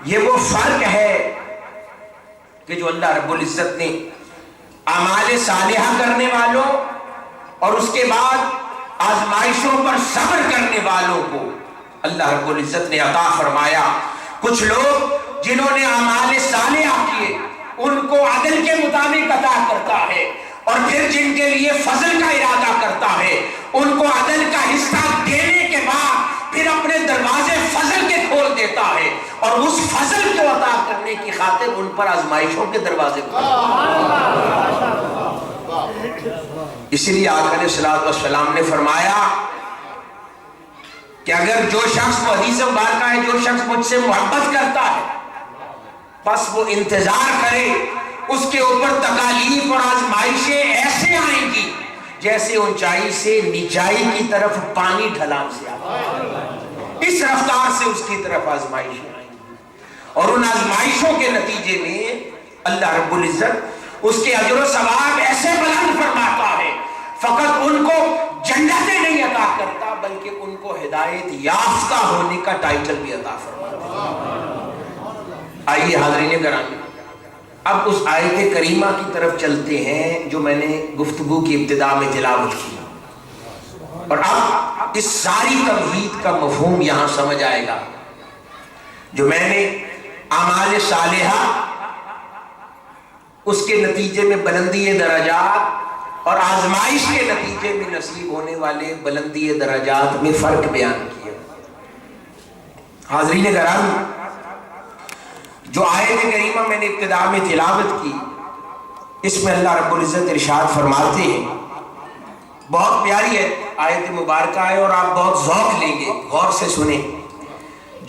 یہ وہ فرق ہے کہ جو اللہ رب العزت نے اعمال صالحہ کرنے والوں اور اس کے بعد آزمائشوں پر صبر کرنے والوں کو اللہ رب العزت نے عطا فرمایا. کچھ لوگ جنہوں نے اعمال صالحہ کیے ان کو عدل کے مطابق عطا کرتا ہے، اور پھر جن کے لیے فضل کا ارادہ کرتا ہے ان کو عدل کا حصہ دینے کے بعد پھر اپنے دروازے فضل کے کھول دیتا ہے، اور اس فضل کو عطا کرنے کی خاطر ان پر آزمائشوں کے دروازے اس لیے آقا علیہ الصلوۃ والسلام نے فرمایا کہ اگر جو شخص، وہ حدیث مبارکہ ہے، جو شخص مجھ سے محبت کرتا ہے بس وہ انتظار کرے، اس کے اوپر تکالیف اور آزمائشیں ایسے آئیں گی جیسے اونچائی سے نیچائی کی طرف پانی ڈھلان سے آتا ہے، اس رفتار سے اس کی طرف آزمائشیں آئیں گی، اور ان آزمائشوں کے نتیجے میں اللہ رب العزت اس کے اجر و ثواب ایسے بلند فرماتا ہے، فقط ان کو جنتیں نہیں عطا کرتا بلکہ ان کو ہدایت یافتہ ہونے کا ٹائٹل بھی عطا فرماتا ہے. آئیے حاضرین گرامی، اب اس آیت کریمہ کی طرف چلتے ہیں جو میں نے گفتگو کی ابتدا میں تلاوت کی، اور اب اس ساری تمہید کا مفہوم یہاں سمجھ آئے گا. جو میں نے اعمال صالحہ، اس کے نتیجے میں بلندی درجات اور آزمائش کے نتیجے میں نصیب ہونے والے بلندی درجات میں فرق بیان کیا. حاضرین گرامی، جو آیت کریمہ میں نے ابتدا میں تلاوت کی، اس میں اللہ رب العزت ارشاد فرماتے ہیں، بہت پیاری ہے آیت مبارکہ ہے اور آپ بہت ذوق لیں گے، غور سے سنیں.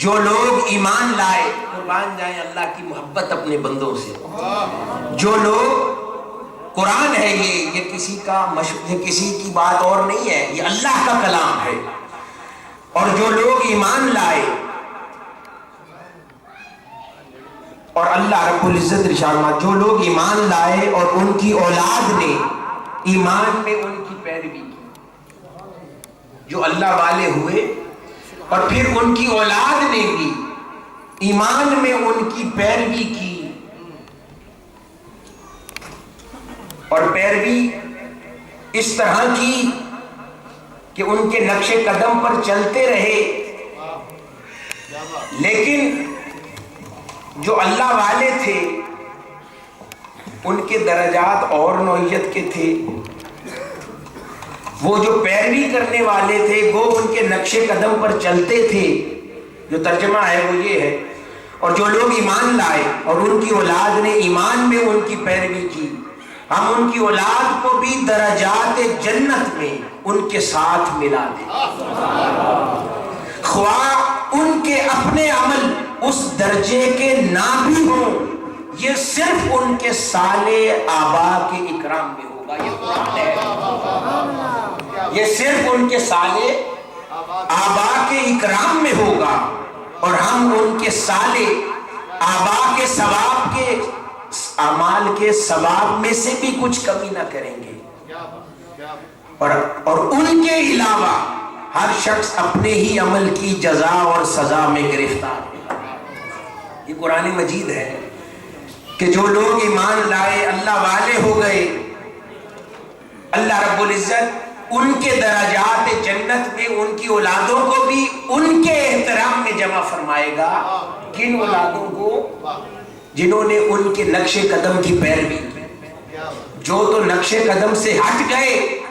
جو لوگ ایمان لائے، قربان جائیں اللہ کی محبت اپنے بندوں سے، جو لوگ، قرآن ہے یہ کسی کا یہ کسی کی بات اور نہیں ہے، یہ اللہ کا کلام ہے، اور جو لوگ ایمان لائے، اور اللہ رب العزت ارشاد، جو لوگ ایمان لائے اور ان کی اولاد نے ایمان میں ان کی پیروی کی، جو اللہ والے ہوئے اور پھر ان کی اولاد نے بھی ایمان میں ان کی پیروی کی، اور پیروی اس طرح کی کہ ان کے نقش قدم پر چلتے رہے. لیکن جو اللہ والے تھے ان کے درجات اور نوعیت کے تھے، وہ جو پیروی کرنے والے تھے وہ ان کے نقش قدم پر چلتے تھے. جو ترجمہ ہے وہ یہ ہے، اور جو لوگ ایمان لائے اور ان کی اولاد نے ایمان میں ان کی پیروی کی، ہم ان کی اولاد کو بھی درجات جنت میں ان کے ساتھ ملا دیں، خواہ ان کے اپنے عمل اس درجے کے نہ بھی ہوں، یہ صرف ان کے صالح آبا کے اکرام میں ہوگا. یہ قرآن ہے، یہ صرف ان کے صالح آبا کے اکرام میں ہوگا، اور ہم ان کے صالح آبا کے ثواب کے اعمال کے ثواب میں سے بھی کچھ کمی نہ کریں گے. اور ان کے علاوہ ہر شخص اپنے ہی عمل کی جزا اور سزا میں گرفتار ہے. یہ قرآن مجید ہے کہ جو لوگ ایمان لائے، اللہ والے ہو گئے، اللہ رب العزت ان کے درجات جنت میں ان کی اولادوں کو بھی ان کے احترام میں جمع فرمائے گا. کن اولادوں کو؟ جنہوں نے ان کے نقش قدم کی پیروی کی. جو تو نقش قدم سے ہٹ گئے،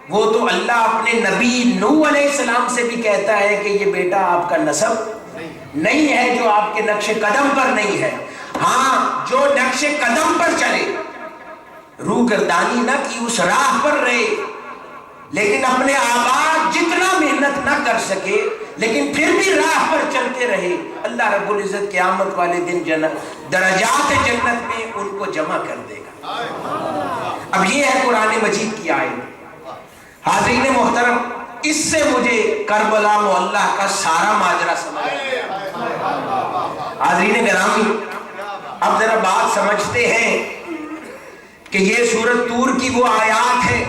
وہ تو اللہ اپنے نبی نوح علیہ السلام سے بھی کہتا ہے کہ یہ بیٹا آپ کا نسب نہیں ہے جو آپ کے نقش قدم پر نہیں ہے. ہاں، جو نقش قدم پر چلے، روح گردانی نہ کی، اس راہ پر رہے، لیکن اپنے آبا جتنا محنت نہ کر سکے لیکن پھر بھی راہ پر چلتے رہے، اللہ رب العزت قیامت والے دن درجات جنت میں ان کو جمع کر دے گا. اب یہ ہے قرآن مجید کی آیت. حاضرین محترم، اس سے مجھے کربلا معلّہ کا سارا ماجرا سمجھ آیا. حاضرین گرامی، اب ذرا بات سمجھتے ہیں کہ یہ سورۃ طور کی وہ آیات ہے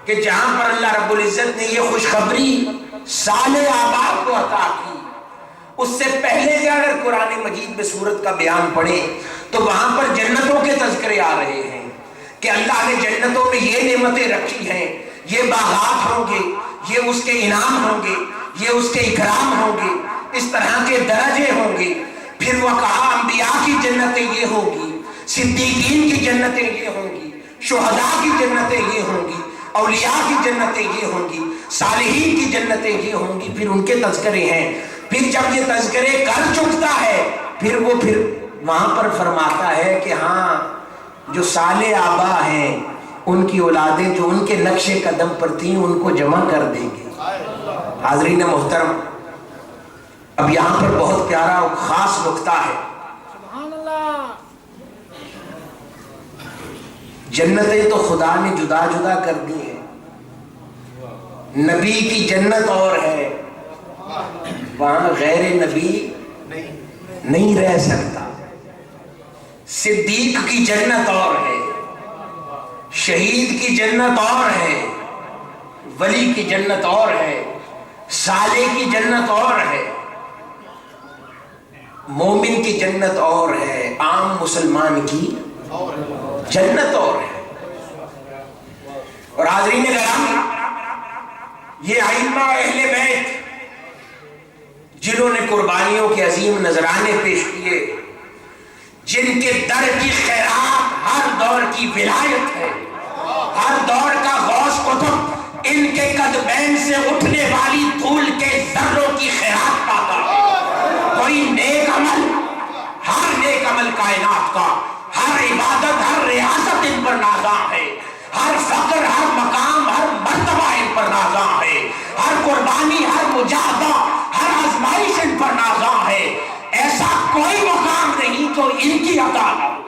کہ جہاں پر اللہ رب العزت نے یہ خوشخبری صالح آباد کو عطا کی. اس سے پہلے اگر قرآن مجید میں سورت کا بیان پڑھیں تو وہاں پر جنتوں کے تذکرے آ رہے ہیں کہ اللہ نے جنتوں میں یہ نعمتیں رکھی ہیں، یہ باغات ہوں گے، یہ اس کے انعام ہوں گے، یہ اس کے اکرام ہوں گے، اس طرح کے درجے ہوں گے۔ پھر وہ کہا انبیاء کی جنتیں یہ ہوں گی، صدیقین کی جنتیں یہ ہوں گی، شہداء کی جنتیں یہ ہوں گی، اولیاء کی جنتیں یہ ہوں گی، صالحین کی جنتیں یہ ہوں گی۔ پھر ان کے تذکرے ہیں۔ پھر جب یہ تذکرے کر چکتا ہے پھر وہاں پر فرماتا ہے کہ ہاں جو صالح آبا ہیں ان کی اولادیں جو ان کے نقش قدم پر تھیں ان کو جمع کر دیں گے۔ حاضرین محترم، اب یہاں پر بہت پیارا اور خاص نقطہ ہے۔ سبحان اللہ۔ جنتیں تو خدا نے جدا جدا کر دی ہیں، نبی کی جنت اور ہے، وہاں غیر نبی نہیں رہ سکتا۔ صدیق کی جنت اور ہے، شہید کی جنت اور ہے، ولی کی جنت اور ہے، صالح کی جنت اور ہے، مومن کی جنت اور ہے، عام مسلمان کی جنت اور ہے۔ اور حاضرین گرامی، یہ ائمہ اہل بیت جنہوں نے قربانیوں کے عظیم نذرانے پیش کیے، جن کے در کی خیرات ہر دور کی ولایت ہے، ہر دور کا غوث قطب ان کے قدمین سے اٹھنے والی دھول کے ذروں کی خیرات پاتا ہے۔ کوئی نیک عمل، ہر نیک عمل کائنات کا، ہر عبادت، ہر ریاست ان پر نازاں ہے، ہر فقر، ہر مقام، ہر مرتبہ ان پر نازاں ہے، ہر قربانی، ہر مجاہدہ، ہر آزمائش ان پر نازاں ہے۔ ایسا کوئی مقام نہیں جو ان کی عطا نہ ہو۔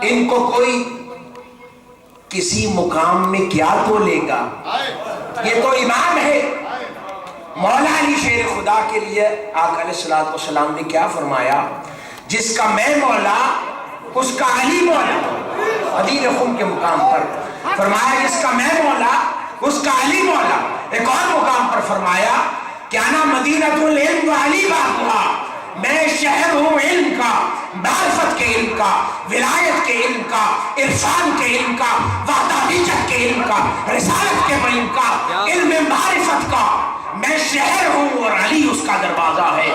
ان کو کوئی کسی مقام میں کیا تو لے گا، یہ تو امام ہے۔ مولا علی شیر خدا کے لیے آقا علیہ الصلوۃ والسلام نے کیا فرمایا؟ جس کا میں مولا اس کا علی مولا۔ حدیث خم کے مقام پر فرمایا جس کا میں مولا اس کا علی مولا۔ ایک اور مقام پر فرمایا کہ انا مدینۃ العلم و علی بابھا، میں شہر ہوں علم کا، معرفت کے علم کا، ولایت کے علم کا، عرفان کے علم کا، وحدانیت کے علم کا، رسالت کے علم کا، علم معرفت کا، میں شہر ہوں اور علی اس کا دروازہ ہے۔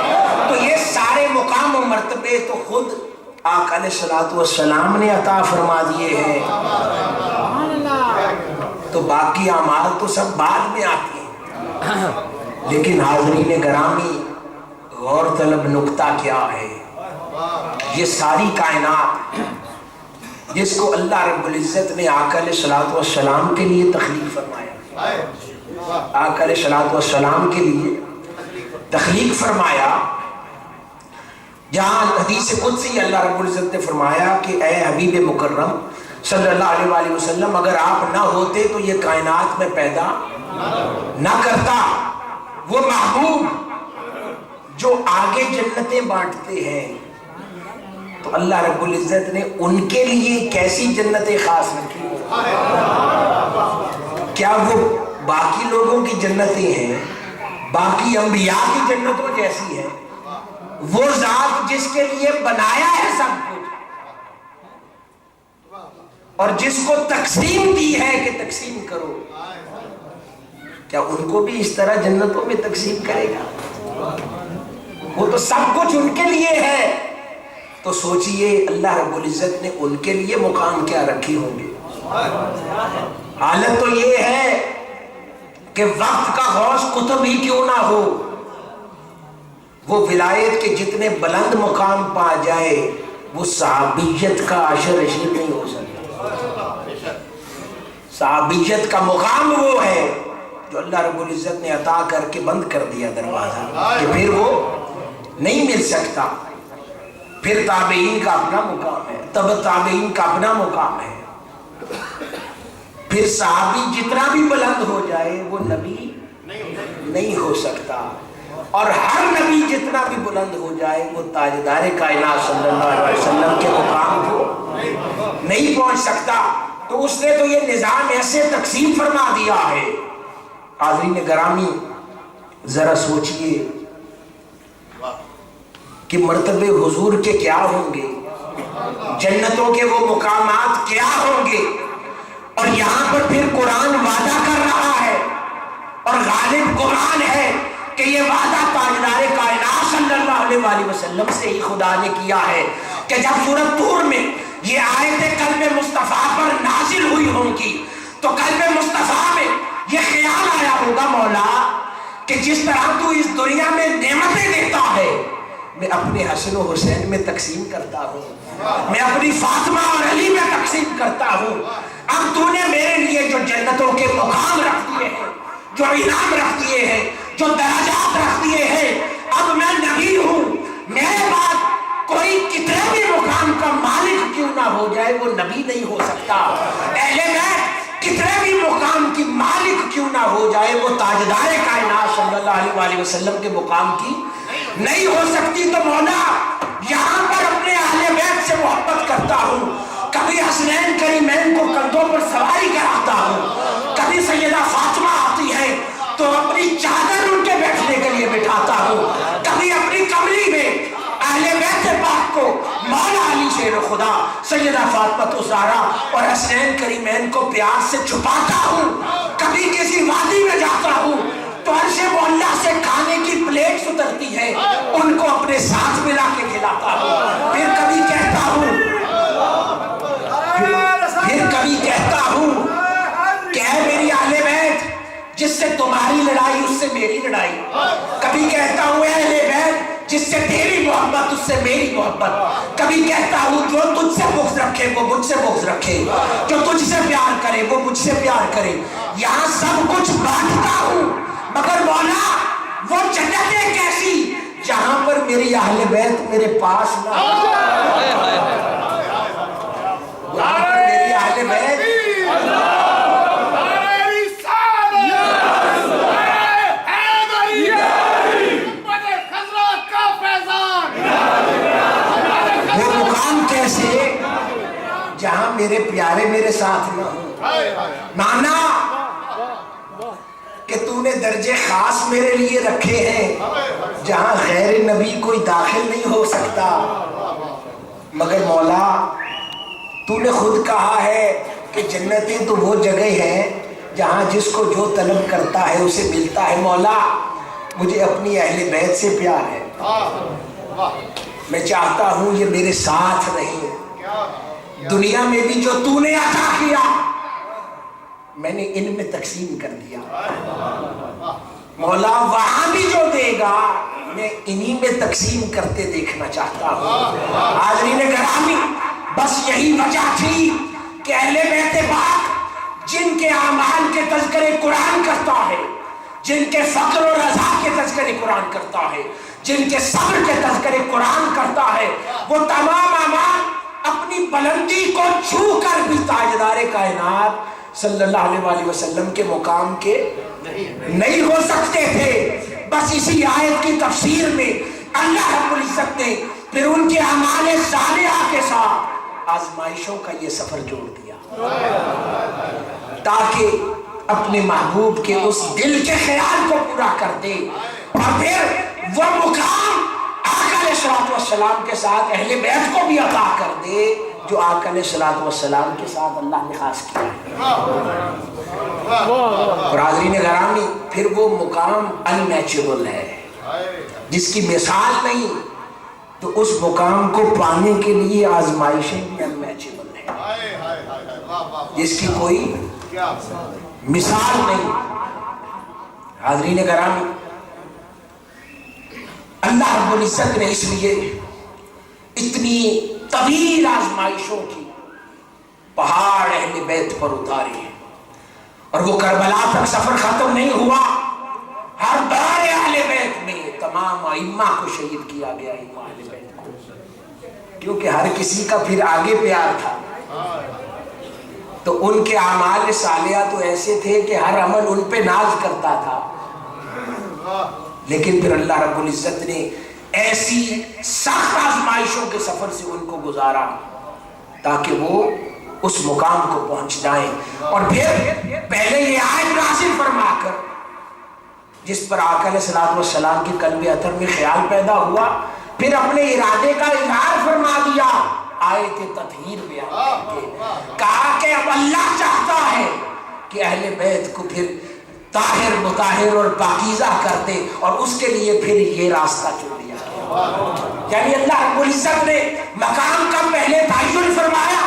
تو یہ سارے مقام و مرتبے تو خود آقا علیہ الصلوۃ والسلام نے عطا فرما دیے ہیں، تو باقی اعمال تو سب بعد میں آتے ہیں۔ لیکن حاضرین گرامی، غور طلب نقطہ کیا ہے؟ یہ ساری کائنات جس کو اللہ رب العزت نے آقا علیہ الصلوۃ والسلام کے لیے تخلیق فرمایا، آقا علیہ الصلوۃ والسلام کے لیے تخلیق فرمایا، جہاں حدیث قدسی اللہ رب العزت نے فرمایا کہ اے حبیب مکرم صلی اللہ علیہ وآلہ وسلم، اگر آپ نہ ہوتے تو یہ کائنات میں پیدا نہ کرتا۔ وہ محبوب جو آگے جنتیں بانٹتے ہیں، تو اللہ رب العزت نے ان کے لیے کیسی جنتیں خاص رکھی؟ کیا وہ باقی لوگوں کی جنتیں ہیں، باقی انبیاء کی جنتوں جیسی ہیں؟ وہ ذات جس کے لیے بنایا ہے سب کچھ اور جس کو تقسیم دی ہے کہ تقسیم کرو، کیا ان کو بھی اس طرح جنتوں میں تقسیم کرے گا؟ وہ تو سب کچھ ان کے لیے ہے۔ تو سوچئے اللہ رب العزت نے ان کے لیے مقام کیا رکھی ہوں گے۔ حالت تو یہ ہے کہ وقت کا غوث قطب ہی کیوں نہ ہو، وہ ولایت کے جتنے بلند مقام پا جائے وہ صحابیت کا عشر نشین نہیں ہو سکتا۔ صحابیت کا مقام وہ ہے جو اللہ رب العزت نے عطا کر کے بند کر دیا دروازہ، کہ پھر وہ نہیں مل سکتا۔ پھر تابعین کا اپنا مقام ہے، تبع تابعین کا اپنا مقام ہے۔ پھر صحابی جتنا بھی بلند ہو جائے وہ نبی نہیں ہو سکتا، اور ہر نبی جتنا بھی بلند ہو جائے وہ تاجدار کائنات صلی اللہ علیہ وسلم تو اس نے تو یہ نظام ایسے تقسیم فرما دیا ہے۔ حاضرین گرامی ذرا سوچئے کہ مرتبے حضور کے کیا ہوں گے، جنتوں کے وہ مقامات کیا ہوں گے، اور یہاں پر پھر قرآن وعدہ کر رہا ہے، اور غالب قرآن ہے کہ یہ وعدہ تاجدار کائنات صلی اللہ علیہ وسلم سے ہی خدا نے کیا ہے کہ جب سورۃ طور میں یہ آیت قلب مصطفیٰ پر نازل ہوئی ہوں گی تو قلب مصطفیٰ میں یہ خیال آیا ہوگا مولا کہ جس طرح تو اس دنیا میں نعمتیں دیتا ہے میں اپنے حسن و حسین میں تقسیم کرتا ہوں، میں اپنی فاطمہ اور علی میں تقسیم کرتا ہوں، اب تو نے میرے لیے جو جنتوں کے مقام رکھ دیے ہیں، جو انعام رکھ دیے ہیں، جو درجات رکھ دیے ہیں، اب میں نبی ہوں، میرے بعد کوئی کتنے بھی مقام کا مالک کیوں نہ ہو جائے وہ نبی نہیں ہو سکتا، اہل بیت کتنے بھی مقام کی مالک کیوں نہ ہو جائے وہ تاجدار کائنات صلی اللہ علیہ وسلم کے مقام کی نہیں ہو سکتی۔ تو مولا یہاں پر اپنے اہل بیت سے محبت کرتا ہوں، کبھی حسنین کریمین کو کندھوں پر سواری کراتا ہوں، کبھی سیدہ فاطمہ آتی ہے تو اپنی چادر ان کے بیٹھنے کے لیے بٹھاتا ہوں، کبھی اپنی کمری میں اہل بیت پاک کو مولا علی شیر خدا، سیدہ فاطمہ الزہرا اور حسنین کریمین کو پیار سے چھپاتا ہوں، کبھی کسی وادی میں جاتا ہوں تو عرش مولا سے کھانے کی پلیٹس اترتی ہے ان کو اپنے ساتھ ملا کے کھلاتا ہوں، پھر کبھی کہتا ہوں کہ اے میری اہل بیت جس سے تمہاری لڑائی اس سے میری لڑائی، کبھی کہتا ہوں اے اہل بیت جس سے تیری محبت اس سے میری محبت، کبھی کہتا ہوں جو تجھ سے بغض رکھے وہ مجھ سے بغض رکھے، جو تجھ سے پیار کرے وہ مجھ سے پیار کرے، یہاں سب کچھ بانٹتا ہوں، مگر مولا وہ جنتیں کیسی جہاں پر میری اہل بیت میرے پاس نہ ہو، جہاں پر میری اہل بیت وہ مقام کیسے جہاں میرے پیارے میرے ساتھ نہ ہوں، مانا کہ تو نے درجے خاص میرے لیے رکھے ہیں جہاں غیر نبی کوئی داخل نہیں ہو سکتا، مگر مولا تو نے خود کہا ہے کہ جنتیں تو وہ جگہ ہیں جہاں جس کو جو طلب کرتا ہے اسے ملتا ہے۔ مولا مجھے اپنی اہل بیت سے پیار ہے، میں چاہتا ہوں یہ میرے ساتھ رہیں، دنیا میں بھی جو تو نے عطا کیا میں نے ان میں تقسیم کر دیا، مولا وہاں بھی جو دے گا میں انہی میں تقسیم کرتے دیکھنا چاہتا ہوں۔ حاضرین گرامی بس یہی وجہ تھی کہ اہل بیت پاک جن کے اعمال کے تذکرے قرآن کرتا ہے، جن کے فقر و رضا کے تذکرے قرآن کرتا ہے، جن کے صبر کے تذکرے قرآن کرتا ہے، وہ تمام اعمال اپنی بلندی کو چھو کر بھی تاجدار کائنات صلی اللہ علیہ وسلم کے مقام کے نہیں ہو سکتے تھے۔ بس اسی آیت کی تفسیر میں اللہ رب العزت نے پھر ان کے اعمال صالحہ کے ساتھ آزمائشوں کا یہ سفر جوڑ دیا تاکہ اپنے محبوب کے اس دل کے خیال کو پورا کر دے، اور پھر وہ مقام آقا علیہ الصلوۃ والسلام کے ساتھ اہل بیت کو بھی عطا کر دے جو آقا علیہ الصلوۃ والسلام کے ساتھ اللہ نے خاص کیا ہے۔ اور حاضرین گرامی پھر وہ مقام انمیچبل ہے جس کی مثال نہیں، تو اس مقام کو پانے کے لیے آزمائشیں بھی انمیچبل ہیں جس کی کوئی مثال نہیں۔ حاضرین گرامی اللہ رب العزت نے اس لیے اتنی طویل آزمائشوں کی پہاڑ اہل بیت پر اتاری ہے، اور وہ کربلا تک سفر ختم نہیں ہوا، ہر بار اہل بیت میں تمام ائمہ کو شہید کیا گیا، اہل بیت کو، کیونکہ ہر کسی کا پھر آگے پیار تھا، تو ان کے اعمال صالحہ تو ایسے تھے کہ ہر عمل ان پہ ناز کرتا تھا، لیکن پھر اللہ رب العزت نے ایسی سخت آزمائشوں کے سفر سے ان کو گزارا تاکہ وہ اس مقام کو پہنچ جائیں. اور پھر پہلے یہ آیت نازل فرما کر جس پر آقا علیہ الصلوۃ والسلام کے قلب اطہر میں خیال پیدا ہوا، پھر اپنے ارادے کا اظہار فرما دیا آیت تطہیر بیان کر کے. کہا کہ اب اللہ چاہتا ہے کہ اہل بیت کو پھر طاہر مطہر اور پاکیزہ کر دے، اور اس کے لیے پھر یہ راستہ چن لیا گیا. یعنی اللہ رب العزت نے مقام کا پہلے تعین فرمایا،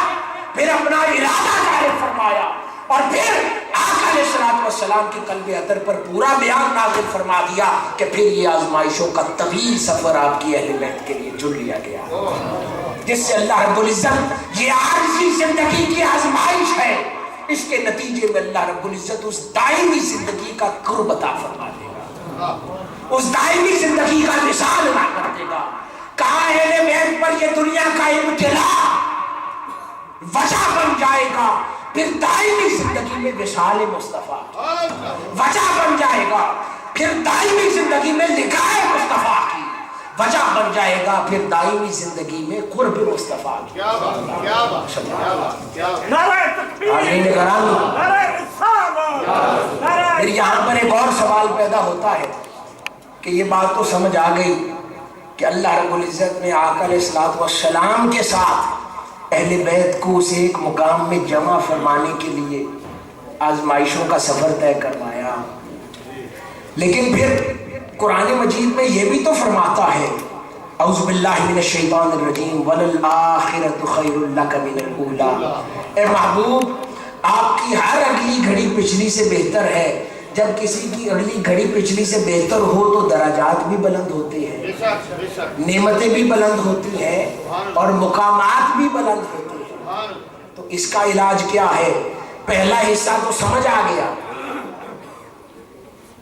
پھر اپنا ارادہ ظاہر فرمایا، اور پھر آقا علیہ الصلوۃ والسلام کے قلب اطہر پر پورا بیان نازل فرما دیا کہ پھر یہ آزمائشوں کا طویل سفر آپ کی اہل بیت کے لیے چن لیا گیا، جس سے اللہ رب العزت یہ عارضی زندگی کی آزمائش ہے، اس کے نتیجے میں اللہ رب العزت اس دائمی زندگی کا قرب عطا فرما دے گا، اس دائمی زندگی کا وصال عطا کر دے گا. کہا اہل بیت پر یہ دنیا کا ابتلا وجہ بن جائے گا، پھر دائمی زندگی میں وصال مصطفیٰ وجہ بن جائے گا، پھر دائمی زندگی میں لقاء مصطفیٰ کی وجہ بن جائے گا، پھر دائمی زندگی میں قرب مصطفیٰ کی. پھر یہاں پر ایک اور سوال پیدا ہوتا ہے کہ یہ بات تو سمجھ آ گئی کہ اللہ رب العزت نے آقا علیہ الصلوۃ والسلام کے ساتھ اہل بیت کو اسے ایک مقام میں جمع فرمانے کے لیے آزمائشوں کا سفر طے کروایا، لیکن پھر قرآن مجید میں یہ بھی تو فرماتا ہے اعوذ باللہ من الشیطان الرجیم وَلَلْآخِرَةُ خَيْرٌ لَكَ مِنَ الْأُولَىٰ. اے محبوب، آپ کی ہر اگلی گھڑی پچھلی سے بہتر ہے. جب کسی کی اگلی گھڑی پچھلی سے بہتر ہو تو درجات بھی بلند ہوتے ہیں، نعمتیں بھی بلند ہوتی ہیں، اور مقامات بھی بلند ہوتے ہیں. تو اس کا علاج کیا ہے؟ پہلا حصہ تو سمجھ آ گیا،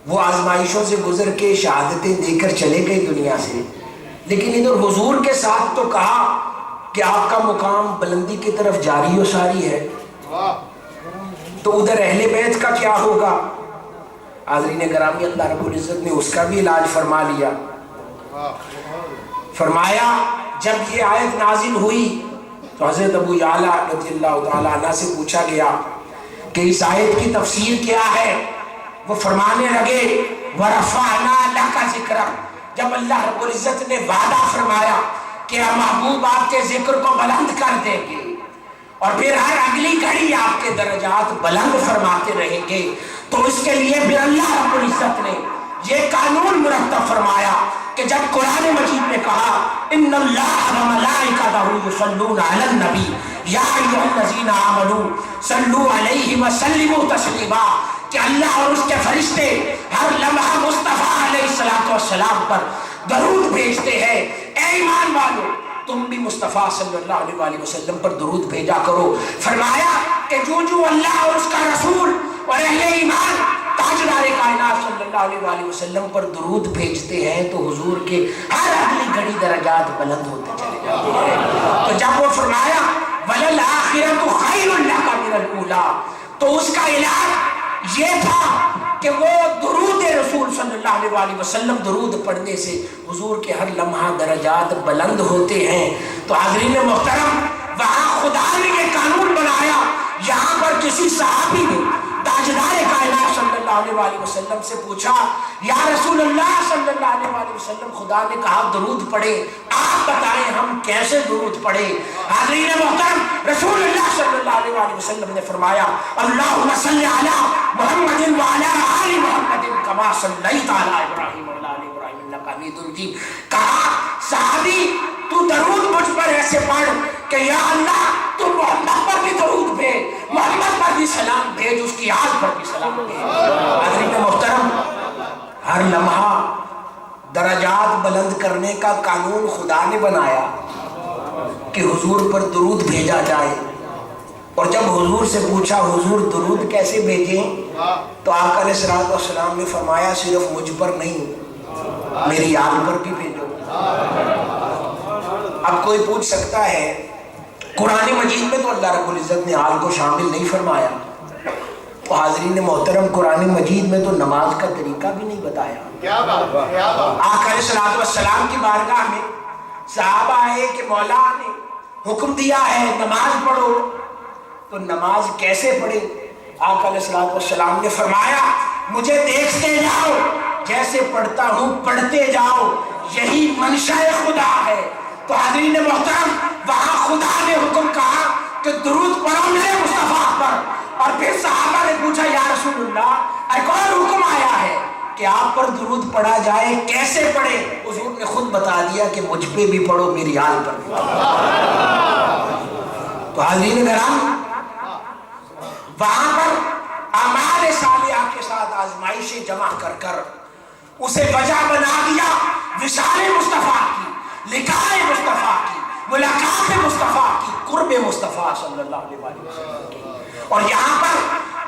وہ آزمائشوں سے گزر کے شہادتیں دے کر چلے گئے دنیا سے، لیکن ادھر حضور کے ساتھ تو کہا کہ آپ کا مقام بلندی کی طرف جاری و ساری ہے. تو ادھر اہل بیت کا کیا ہوگا؟ حاضرین گرامی، اللہ رب العزت نے اس کا بھی علاج فرما لیا. فرمایا جب یہ آیت نازل ہوئی تو حضرت ابو یعلا رضی اللہ تعالیٰ عنہ سے پوچھا گیا کہ اس آیت کی تفسیر کیا ہے. وہ فرمانے لگے وَرَفَعْنَا لَكَ ذِكْرَكَ. جب اللہ رب العزت نے وعدہ فرمایا کہ محبوب آپ کے ذکر کو بلند کر دیں گے، اور پھر ہر اگلی گھڑی آپ کے درجات بلند فرماتے رہیں گے، تو اس کے لیے پھر اللہ رب العزت نے یہ قانون مرتب فرمایا کہ جب قرآن مجید نے کہا ان اللہ وملائکتہ یصلون علی النبی یا ایھا الذین آمنوا صلوا علیہ وسلموا تسلیما، کہ اللہ اور اس کے فرشتے ہر لمحہ مصطفیٰ علیہ الصلوۃ والسلام پر درود بھیجتے ہیں. اے ایمان والو، تم بھی مصطفیٰ صلی اللہ علیہ وآلہ وسلم پر درود بھیجا کرو. فرمایا کہ جو اللہ اور اس کا رسول اور اہل ایمان تاجدار کائنات صلی اللہ علیہ وآلہ وسلم پر درود بھیجتے ہیں تو حضور کے ہر اگلی گھڑی درجات بلند ہوتے چلے جاتے ہیں. تو جب وہ فرمایا وَلَلْآخِرَةُ خَيْرٌ لَكَ مِنَ الْأُولَىٰ، تو اس کا علاج یہ تھا کہ وہ درود رسول صلی اللہ علیہ وآلہ وسلم درود پڑھنے سے حضور کے ہر لمحہ درجات بلند ہوتے ہیں. تو حاضرین محترم، وہاں خدا نے یہ قانون بنایا. یہاں پر کسی صحابی نے تاجدار کائنات صلی اللہ علیہ وآلہ وسلم سے پوچھا یا رسول اللہ صلی اللہ علیہ وآلہ وسلم، خدا نے کہا درود پڑھے، آپ بتائیں ہم کیسے درود پڑھے؟ حاضرین محترم، رسول اللہ صلی اللہ علیہ وآلہ وسلم نے فرمایا اللہم صلی علی محمد وعلی آل محمد کما صلیت علی ابراہیم وعلی آل ابراہیم انک حمید مجید. کہا صحابی تو درود مجھ پر ایسے پڑھ کہ یا اللہ تو محمد پر بھی درود بھیج، محمد پر بھی سلام بھیج، اس کی آل پر بھی سلام بھیج. حضرت محترم، ہر لمحہ درجات بلند کرنے کا قانون خدا نے بنایا کہ حضور پر درود بھیجا جائے. اور جب حضور سے پوچھا حضور درود کیسے بھیجیں، تو آقا علیہ الصلوۃ والسلام نے فرمایا صرف مجھ پر نہیں، میری آل پر بھی بھیجو. اب کوئی پوچھ سکتا ہے قرآن مجید میں تو اللہ رب العزت نے آل کو شامل نہیں فرمایا. تو حاضرین محترم، قرآن مجید میں تو نماز کا طریقہ بھی نہیں بتایا. آقا علیہ الصلوۃ والسلام کی بارگاہ میں صحابہ آئے کہ مولا نے حکم دیا ہے نماز پڑھو. تو نماز کیسے پڑھے؟ آقا علیہ الصلوۃ والسلام نے فرمایا مجھے دیکھتے جاؤ، جیسے پڑھتا ہوں پڑھتے جاؤ، یہی منشا خدا ہے۔ تو حاضرین محترم، وہاں خدا نے حکم کہا کہ درود پڑھو میرے مصطفیٰ پر، اور پھر صحابہ نے پوچھا یا رسول اللہ ایک اور حکم آیا ہے کہ آپ پر درود پڑھا جائے، کیسے پڑھے؟ حضور نے خود بتا دیا کہ مجھ پہ بھی پڑھو، میری آل پر بھی پڑھو۔ تو حاضرین کرام، وہاں پر اعمال صالحہ کے ساتھ آزمائشیں جمع کر کر اسے وجہ بنا دیا وصال مصطفیٰ کی، لقاء مصطفیٰ کی، ملاقات مصطفیٰ کی، قرب مصطفیٰ صلی اللہ علیہ وسلم کی۔ اور یہاں پر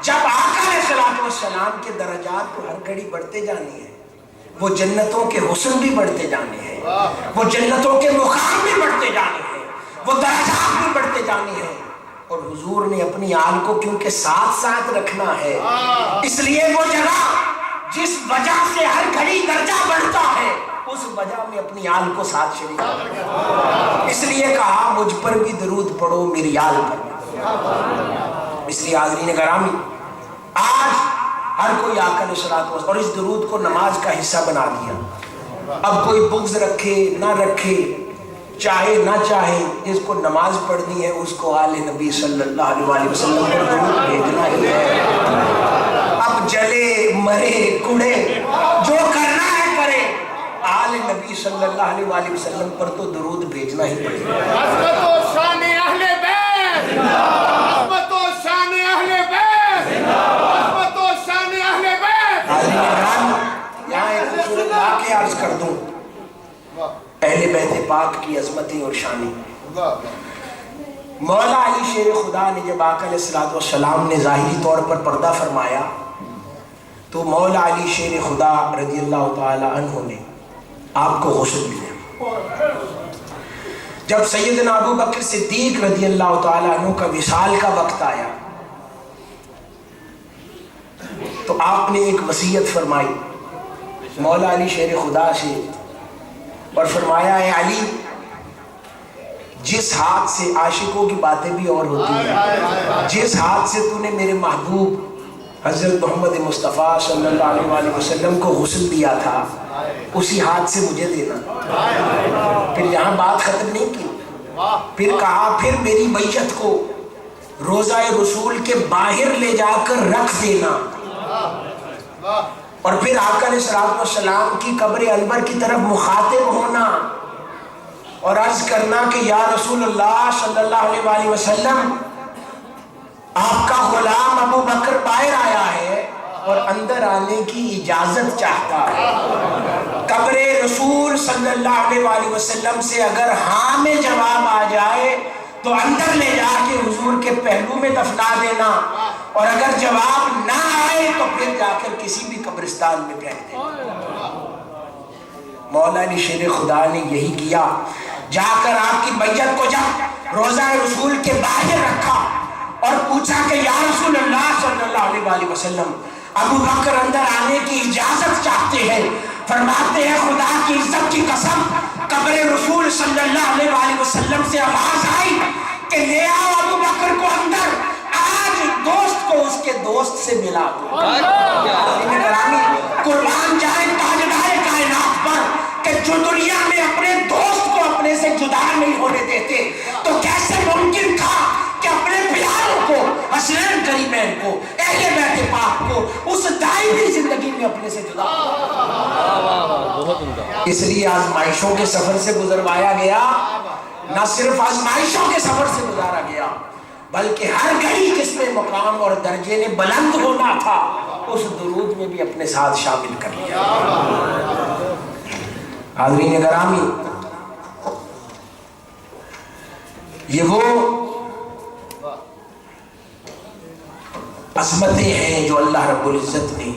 جب آقا علیہ الصلوۃ والسلام کے درجات تو ہر گھڑی بڑھتے جانے ہیں، وہ جنتوں کے حسن بھی بڑھتے جانے ہیں، وہ جنتوں کے مقام بھی بڑھتے جانے ہیں، وہ درجات بھی بڑھتے جانے ہیں، اور حضور نے اپنی آل کو کیونکہ ساتھ ساتھ رکھنا ہے، اس لیے وہ جگہ جس وجہ سے ہر گھڑی درجہ بڑھتا ہے اس وجہ میں اپنی آل کو ساتھ شریک کیا، اس لیے کہا مجھ پر بھی درود پڑھو، میری آل پر۔ اس لیے حاضرین گرامی، آج ہر کوئی آقا علیہ الصلوۃ والسلام اور اس درود کو نماز کا حصہ بنا دیا۔ اب کوئی بغض رکھے نہ رکھے، چاہے نہ چاہے، جس کو نماز پڑھنی ہے اس کو آل نبی صلی اللہ علیہ وسلم پر درود بھیجنا ہی ہے۔ اب جلے مرے کڑے جو کرنا ہے کرے، آل نبی صلی اللہ علیہ وسلم پر تو درود بھیجنا ہی پڑے گا۔ عظمت و شان اہل بیت، عظمت و شان اہل بیت، عظمت و شان اہل بیت۔ یہاں ایک خوبصورت واقعہ عرض کر دوں اہل بیت پاک کی عظمتیں اور شانیں۔ مولا علی شیر خدا نے جب آقا علیہ الصلوۃ والسلام نے ظاہری طور پر پردہ فرمایا تو مولا علی شیر خدا رضی اللہ تعالی عنہ نے آپ کو غسل دیا۔ جب سیدنا ابو بکر صدیق رضی اللہ تعالی عنہ کا وصال کا وقت آیا تو آپ نے ایک وصیت فرمائی مولا علی شیر خدا سے، اور فرمایا اے علی، جس ہاتھ سے عاشقوں کی باتیں بھی اور ہوتی ہیں، جس ہاتھ سے تو نے میرے محبوب حضرت محمد مصطفیٰ صلی اللہ علیہ وسلم کو غسل دیا تھا اسی ہاتھ سے مجھے دینا۔ پھر یہاں بات ختم نہیں کی، پھر کہا پھر میری بیعت کو روضہ رسول کے باہر لے جا کر رکھ دینا، اور پھر آقا علیہ الصلوۃ والسلام کی قبر انور کی طرف مخاطب ہونا اور عرض کرنا کہ یا رسول اللہ صلی اللہ علیہ وسلم، آپ کا غلام ابو بکر باہر آیا ہے اور اندر آنے کی اجازت چاہتا ہے۔ قبر رسول صلی اللہ علیہ وسلم سے اگر ہاں میں جواب آ جائے تو اندر لے جا کے حضور کے پہلو میں دفنا دینا، اور اگر جواب نہ آئے تو پھر جا کر کسی بھی قبرستان میں پھینک دینا۔ مولا علی شیر خدا نے یہی کیا، جا کر آپ کی بیعت کو جب روضہ رسول کے باہر رکھا اور پوچھا کہ یا رسول اللہ صلی اللہ علیہ وسلم، ابو بکر اندر آنے کی اجازت چاہتے ہیں، فرماتے ہیں خدا کی عزت کی قسم، قبر رسول صلی اللہ علیہ وسلم سے آواز آئی کہ لے آؤ ابو بکر کو اندر، آج دوست کو اس کے دوست سے ملا دو۔ قربان جائے تاجدار کائنات پر کہ جو دنیا میں اپنے دوست کو اپنے سے جدا نہیں ہونے دیتے، تو کیسے ممکن تھا کہ اپنے پیاروں کو، حسنین کریمین کو، اہل بیت پاک کو اس دائمی زندگی میں اپنے سے جدا ہو۔ اس لیے آزمائشوں کے سفر سے گزروایا گیا، نہ صرف آزمائشوں کے سفر سے گزارا گیا بلکہ ہر گھڑی جس میں مقام اور درجے نے بلند ہونا تھا اس درود میں بھی اپنے ساتھ شامل کر لیا۔ حاضرین گرامی، یہ وہ عظمتیں ہیں جو اللہ رب العزت نے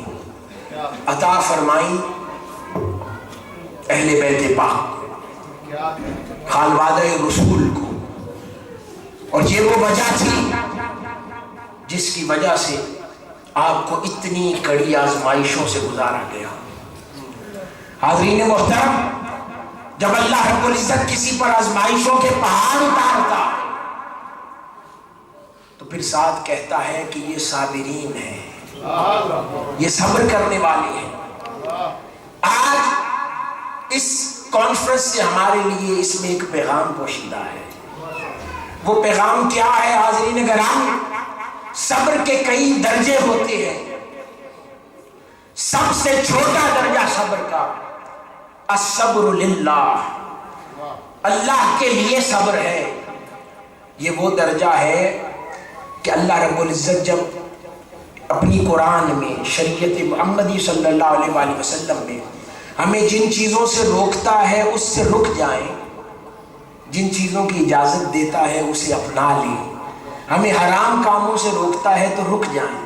عطا فرمائی اہل بیت پاک، خانوادہ رسول کو، اور یہ وہ وجہ تھی جس کی وجہ سے آپ کو اتنی کڑی آزمائشوں سے گزارا گیا۔ حاضرین محترم، جب اللہ رب العزت کسی پر آزمائشوں کے پہاڑ اتارتا تو پھر ساتھ کہتا ہے کہ یہ صابرین ہیں، یہ صبر کرنے والے ہیں۔ آج اس کانفرنس سے ہمارے لیے اس میں ایک پیغام پوشیدہ ہے۔ وہ پیغام کیا ہے حاضرین گرامی؟ صبر کے کئی درجے ہوتے ہیں۔ سب سے چھوٹا درجہ صبر کا الصبر للہ، اللہ کے لیے صبر ہے۔ یہ وہ درجہ ہے کہ اللہ رب العزت جب اپنی قرآن میں، شریعت محمدی صلی اللہ علیہ وآلہ وسلم میں ہمیں جن چیزوں سے روکتا ہے اس سے رک جائیں، جن چیزوں کی اجازت دیتا ہے اسے اپنا لیں، ہمیں حرام کاموں سے روکتا ہے تو رک جائیں،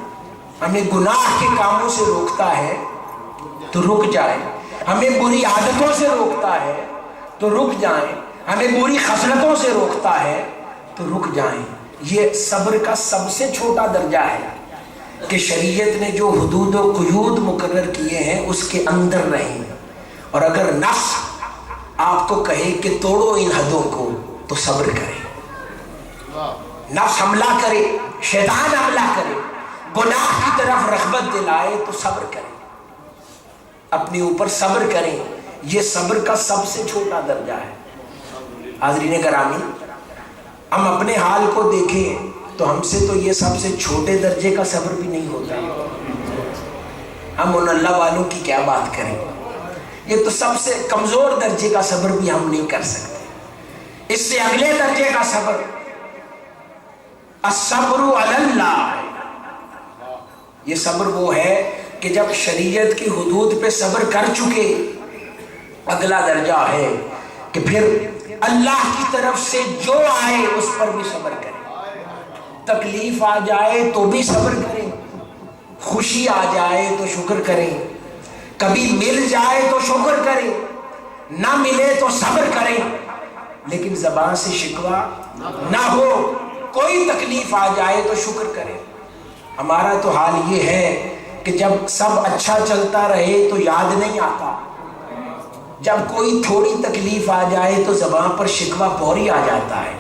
ہمیں گناہ کے کاموں سے روکتا ہے تو رک جائیں، ہمیں بری عادتوں سے روکتا ہے تو رک جائیں، ہمیں بری خصلتوں سے روکتا ہے تو رک جائیں۔ یہ صبر کا سب سے چھوٹا درجہ ہے کہ شریعت نے جو حدود و قیود مقرر کیے ہیں اس کے اندر رہیں، اور اگر نفس آپ کو کہے کہ توڑو ان حدوں کو تو صبر کریں۔ نفس حملہ کرے، شیطان حملہ کرے، گناہ کی طرف رغبت دلائے تو صبر کریں، اپنے اوپر صبر کریں۔ یہ صبر کا سب سے چھوٹا درجہ ہے۔ حاضرین گرامی، ہم اپنے حال کو دیکھیں تو ہم سے تو یہ سب سے چھوٹے درجے کا صبر بھی نہیں ہوتا، ہم ان اللہ والوں کی کیا بات کریں؟ یہ تو سب سے کمزور درجے کا صبر بھی ہم نہیں کر سکتے۔ اس سے اگلے درجے کا صبر الصبر علی اللہ، یہ صبر وہ ہے کہ جب شریعت کی حدود پہ صبر کر چکے، اگلا درجہ ہے کہ پھر اللہ کی طرف سے جو آئے اس پر بھی صبر کریں، تکلیف آ جائے تو بھی صبر کریں، خوشی آ جائے تو شکر کریں، کبھی مل جائے تو شکر کریں، نہ ملے تو صبر کریں، لیکن زبان سے شکوہ نہ ہو۔ کوئی تکلیف آ جائے تو شکر کریں۔ ہمارا تو حال یہ ہے کہ جب سب اچھا چلتا رہے تو یاد نہیں آتا، جب کوئی تھوڑی تکلیف آ جائے تو زبان پر شکوہ فوری آ جاتا ہے۔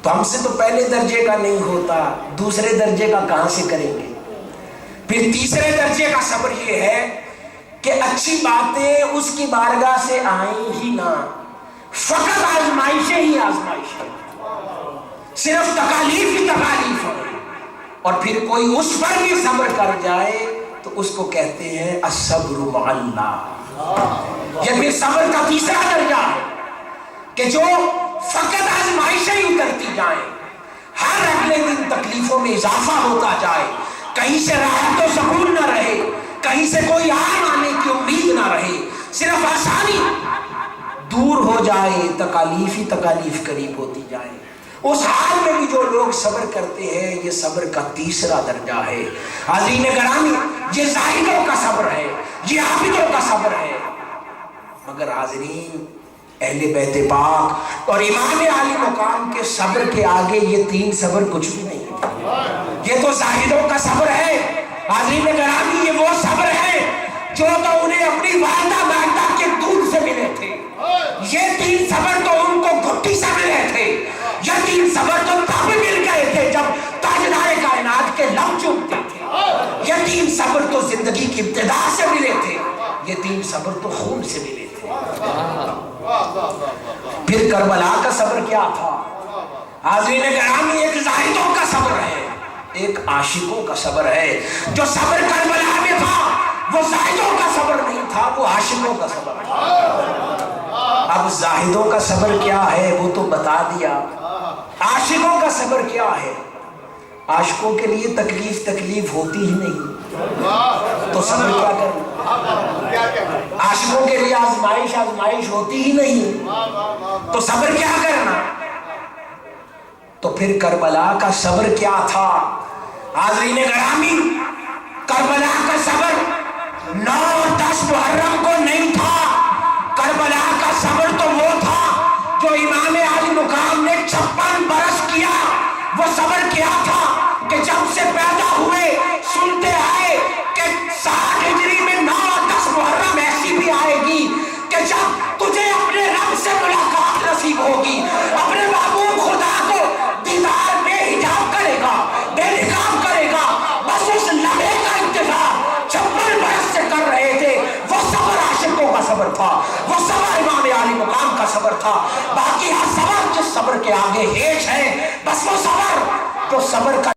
تو ہم سے تو پہلے درجے کا نہیں ہوتا، دوسرے درجے کا کہاں سے کریں گے؟ پھر تیسرے درجے کا صبر یہ ہے کہ اچھی باتیں اس کی بارگاہ سے آئیں ہی نہ، فقط آزمائشیں ہی آزمائشیں، صرف تکالیف ہی تکالیف ہے، اور پھر کوئی اس پر بھی صبر کر جائے تو اس کو کہتے ہیں الصبر مع اللہ۔ یہ پھر صبر کا تیسرا درجہ ہے کہ جو فقط آزمائشیں ہی اترتی جائیں، ہر اگلے دن تکلیفوں میں اضافہ ہوتا جائے، کہیں سے راحت و سکون نہ رہے، کہیں سے کوئی آرام آنے کی امید نہ رہے، صرف آسانی دور ہو جائے، تکالیف ہی تکالیف قریب ہوتی جائے، اس حال میں بھی جو لوگ صبر کرتے ہیں، یہ صبر کا تیسرا درجہ ہے۔ حاضرین گرامی، یہ زاہدوں کا صبر ہے، یہ عابدوں کا صبر ہے۔ مگر حاضرین، اہل بیت پاک اور امام عالی مقام کے صبر کے آگے یہ تین صبر کچھ بھی نہیں ہے۔ یہ تو زاہدوں کا صبر ہے۔ حاضرین گرامی، یہ وہ صبر ہے جو تو انہیں اپنی والدہ ماجدہ کے دودھ سے ملے تھے، یہ تین صبر تو ان کو گھٹی سے ملے تھے، یہ تین صبر تو تب مل گئے تھے جب تاجدار کائنات کے لب چومتے تھے، یہ تین صبر تو زندگی کی ابتدا سے ملے تھے، یہ تین صبر تو خون سے ملے تھے۔ پھر کربلا کا صبر کیا تھا؟ حاضرین گرامی، ایک زاہدوں کا صبر ہے، ایک عاشقوں کا صبر ہے۔ جو صبر کربلا میں تھا وہ زاہدوں کا صبر نہیں تھا، وہ عاشقوں کا صبر تھا۔ اب زاہدوں کا صبر کیا ہے وہ تو بتا دیا، عاشقوں کا صبر کیا ہے؟ عاشقوں کے لیے تکلیف ہوتی ہی نہیں، تو صبر کیا کرنا؟ عاشقوں کے لیے آزمائش ہوتی ہی نہیں، تو صبر کیا کرنا؟ تو پھر کربلا کا صبر کیا تھا؟ حاضرین گرامی، کربلا کا صبر 9 اور 10 محرم کو نہیں تھا، کربلا کا صبر تو وہ تھا جو امام عالی مقام نے 56 برس کیا۔ وہ صبر کیا تھا کہ جب سے پیدا ہوئے سنتے آئے کہ 60 ہجری میں 9 اور 10 محرم ایسی بھی آئے گی کہ جب تجھے اپنے رب سے ملاقات نصیب ہوگی، اپنے محبوب خدا کو دیدار بے کا صبر تھا. باقی ہر صبر جس صبر کے آگے ہیچ ہے، بس وہ صبر جو صبر کا